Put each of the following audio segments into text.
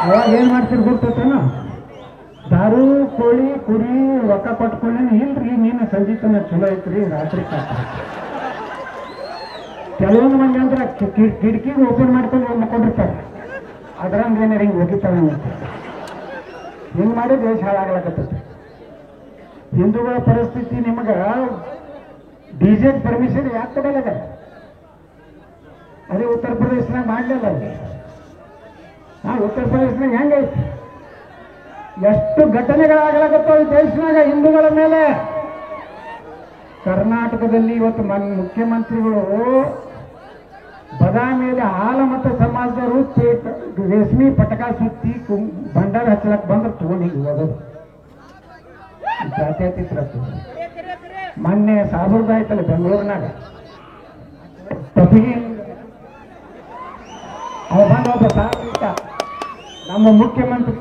ಅವಾಗ ಏನು ಮಾಡ್ತೀರಿ ಗೊತ್ತೇನ? ದಾರು ಕೋಳಿ ಕುರಿ ರೊಕ್ಕ ಕೊಟ್ಕೊಳ್ಳಿ ಇಲ್ರಿ, ನೀನು ಸಂಜೆ ತನ ಚಲೋ ಐತ್ರಿ, ರಾತ್ರಿ ಕೆಲವೊಂದು ಮಂದಿ ಅಂದ್ರೆ ಕಿಟಕಿಗೆ ಓಪನ್ ಮಾಡ್ಕೊಂಡು ಮಕ್ಕೊಂಡಿರ್ತಾರೆ. ಅದ್ರಂಗೆ ಏನಾರ ಹಿಂಗೆ ಹೋಗಿರ್ತಾವೆ. ಹಿಂಗೆ ಮಾಡಿ ದೇಶ ಹಾಳಾಗ್ಲಾಕತ್ತೈತಿ. ಹಿಂದೂಗಳ ಪರಿಸ್ಥಿತಿ ನಿಮಗೆ ಡಿಜೆಟ್ ಪರ್ಮಿಷನ್ ಯಾಕೆ ಕೊಡಲ್ಲ? ಅದೇ ಉತ್ತರ ಪ್ರದೇಶನಾಗ ಮಾಡಲಿಲ್ಲ. ಉತ್ತರ ಪ್ರದೇಶನಾಗ ಹೆಂಗೈತಿ? ಎಷ್ಟು ಘಟನೆಗಳಾಗಲಾಗತ್ತೋ ಈ ದೇಶನಾಗ ಹಿಂದೂಗಳ ಮೇಲೆ. ಕರ್ನಾಟಕದಲ್ಲಿ ಇವತ್ತು ಮುಖ್ಯಮಂತ್ರಿಗಳು ಬದಾಮಿಯಲ್ಲಿ ಆಲಮತ ಸಮಾಜದವರು ರೇಷ್ಮೆ ಪಟಕ ಸುತ್ತಿ ಭಂಡಾರ ಹಚ್ಚಲಕ್ಕೆ ಬಂದ್ರೆ ತಗೊಂಡು ಹಿಂಗೆ ಹೋಗೋದು ಜಾತ್ಯತೀತ. ಮೊನ್ನೆ ಸಾಬರ್ದ ಆಯ್ತಲ್ಲ ಬೆಂಗಳೂರಿನಾಗ ತಪ್ಪಿಗೆ ಅವ ಬಂದ ಒಬ್ಬ ಸಾರ್ವಜನಿಕ ನಮ್ಮ ಮುಖ್ಯಮಂತ್ರಿ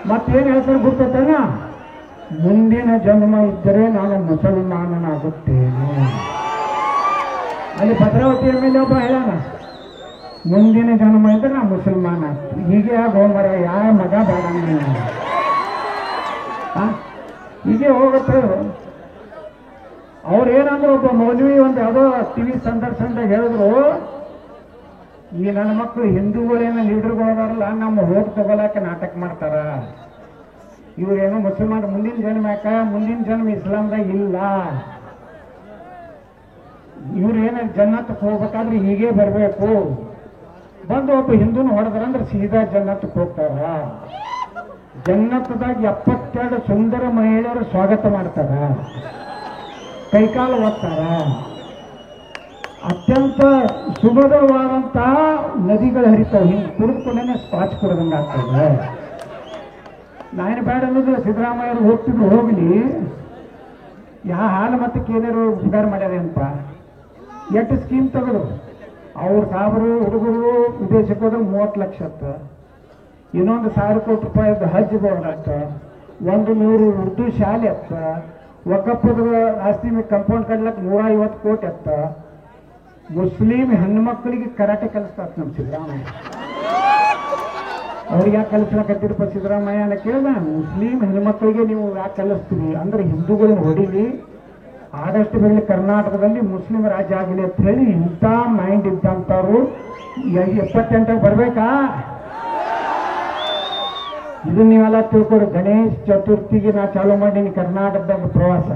ಮತ್ತೇನು ಹೇಳ್ತಾರೆ ಗೊತ್ತೇನ? ಮುಂದಿನ ಜನ್ಮ ಇದ್ದರೆ ನಾನು ಮುಸಲ್ಮಾನನಾಗುತ್ತೇನೆ. ಅಲ್ಲಿ ಭದ್ರಾವತಿ ಮೇಲೆ ಒಬ್ಬ ಹೇಳೋಣ, ಮುಂದಿನ ಜನ್ಮ ಇದ್ರೆ ನಾ ಮುಸಲ್ಮಾನ ಆಗ್ತೀನಿ. ಹೀಗೆ ಗೋಮರ ಯಾವ ಮಗ ಬೇಡ ಹೀಗೆ ಹೋಗುತ್ತೆ. ಅವ್ರೇನಂದ್ರು ಒಬ್ಬ ಮೌಲ್ವಿ ಒಂದು ಯಾವುದೋ ಟಿವಿ ಸಂದರ್ಶನದಾಗ ಹೇಳಿದ್ರು, ಈ ನನ್ನ ಮಕ್ಕಳು ಹಿಂದೂಗಳೇನೋ ಲೀಡರ್ಗಳದಾರಲ್ಲ, ನಮ್ಮ ಹೋಗಿ ತಗೊಳಕ್ಕೆ ನಾಟಕ ಮಾಡ್ತಾರ. ಇವ್ರೇನೋ ಮುಸಲ್ಮಾನ ಮುಂದಿನ ಜನ್ಮ ಯಾಕ? ಮುಂದಿನ ಜನ್ಮ ಇಸ್ಲಾಂದಾಗ ಇಲ್ಲ. ಇವ್ರೇನ ಜನ್ನತ್ತಕ್ಕೆ ಹೋಗ್ಬೇಕಾದ್ರೆ ಹೀಗೆ ಬರಬೇಕು. ಬಂದು ಒಬ್ಬ ಹಿಂದೂನ ಹೊಡೆದ್ರಂದ್ರೆ ಸೀದಾ ಜನ್ನತ್ತಕ್ಕೆ ಹೋಗ್ತಾರ. ಜನ್ನತ್ತದಾಗ 72 ಸುಂದರ ಮಹಿಳೆಯರು ಸ್ವಾಗತ ಮಾಡ್ತಾರ, ಕೈಕಾಲು ಒತ್ತಾರ. ಅತ್ಯಂತ ಸುಮಧುರವಾದಂತಹ ನದಿಗಳು ಹರಿತಾವೆ. ಹಿಂಗೆ ಕುಡಿದುಕೊಂಡೇ ಸ್ಪಾಚ್ ಕುಡ್ದಂಗೆ ಆಗ್ತದೆ. ನಾಯನ ಬೇಡ ಅನ್ನೋದು ಸಿದ್ದರಾಮಯ್ಯರು ಹೋಗ್ತಿದ್ರು, ಹೋಗ್ಲಿ. ಯಾವ ಹಾಲು ಮತ್ತಕ್ಕೆ ಏನಾರು ಉದ್ಧಾರ ಮಾಡ್ಯಾರ ಅಂತ ಎಷ್ಟು ಸ್ಕೀಮ್ ತೆಗೆದ್ರು. ಅವ್ರ ಸಾಬರು ಹುಡುಗರು ವಿದೇಶಕ್ಕೆ ಹೋದ್ರೆ 30 ಲಕ್ಷ ಅತ್ತ, ಇನ್ನೊಂದು 1000 ಕೋಟಿ ರೂಪಾಯಿದ್ದು ಹಜ್ ಬೋರ್ಡ್ ಅತ್ತ, 100 ಉರ್ದು ಶಾಲೆ ಅತ್ತ, ವಕಫದ ಆಸ್ತಿ ಮೇಲೆ ಕಂಪೌಂಡ್ ಕಟ್ಲಕ್ಕೆ 150 ಕೋಟಿ ಅತ್ತ. ಮುಸ್ಲಿಂ ಹೆಣ್ಮಕ್ಳಿಗೆ ಕರಾಟೆ ಕಲಿಸ್ತಾರ ನಮ್ಮ ಸಿದ್ದರಾಮಯ್ಯ. ಅವ್ರಿಗೆ ಯಾಕೆ ಕಲಿಸ್ಲಾಕತ್ತಿರಪ್ಪ ಸಿದ್ದರಾಮಯ್ಯ ಅಂತ ಕೇಳಿದ. ಮುಸ್ಲಿಂ ಹೆಣ್ಮಕ್ಳಿಗೆ ನೀವು ಯಾಕೆ ಕಲಿಸ್ತೀವಿ ಅಂದ್ರೆ ಹಿಂದೂಗಳನ್ನ ಹೊಡೀಲಿ, ಆದಷ್ಟು ಬೇಗ ಕರ್ನಾಟಕದಲ್ಲಿ ಮುಸ್ಲಿಂ ರಾಜ್ಯ ಆಗಲಿ ಅಂತ ಹೇಳಿ ಇಂಥ ಮೈಂಡ್ ಇದ್ದಂಥವ್ರು 78ಕ್ಕೆ ಬರ್ಬೇಕಾ? ಇದನ್ನ ನೀವೆಲ್ಲ ತಿಳ್ಕೊಡಿ. ಗಣೇಶ್ ಚತುರ್ಥಿಗೆ ನಾ ಚಾಲೂ ಮಾಡೀನಿ ಕರ್ನಾಟಕದ ಪ್ರವಾಸ.